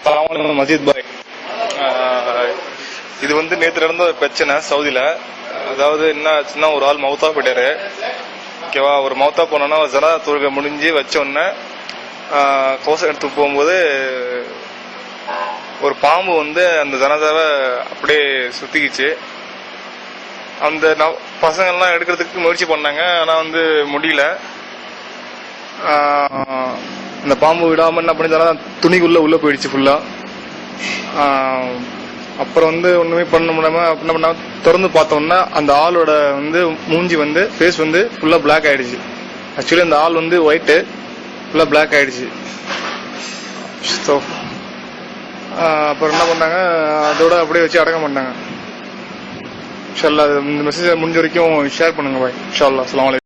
மஜித் பாய், இது வந்து நேற்று நடந்த ஒரு பிரச்சனை சவுதியில. அதாவது என்ன ஆச்சுன்னா, ஒரு ஆள் மவுத்தா போயிட்டாரு. ஓகேவா, ஒரு மவுத்தா போனோன்னா ஜனா தொழுகை முடிஞ்சு வச்ச உடனே கோசம் எடுத்து போகும்போது ஒரு பாம்பு வந்து அந்த ஜனதாவை அப்படியே சுத்திக்கிச்சு. அந்த பசங்கள்லாம் எடுக்கிறதுக்கு முயற்சி பண்ணாங்க, ஆனா வந்து முடியல. அந்த பாம்பு விடாம என்ன பண்ணி துணிக்குள்ள உள்ள போயிடுச்சு ஃபுல்லா. அப்புறம் வந்து ஒண்ணுமே பண்ண முடியாம என்ன பண்ண திறந்து பார்த்தோம்னா அந்த ஆளோட வந்து மூஞ்சி வந்து ஃபேஸ் வந்து ஃபுல்லா பிளாக் ஆயிடுச்சு. ஆக்சுவலி அந்த ஆள் வந்து ஒயிட்டு ஃபுல்லா பிளாக் ஆயிடுச்சு. அப்புறம் என்ன பண்ணாங்க, அதோட அப்படியே வச்சு அடக்கம் பண்ணாங்க. இன்ஷா அல்லாஹ் இந்த மெசேஜ் முடிஞ்ச வரைக்கும் ஷேர் பண்ணுங்க பாய். இன்ஷா அல்லாஹ். அஸ்ஸலாமு அலைக்கும்.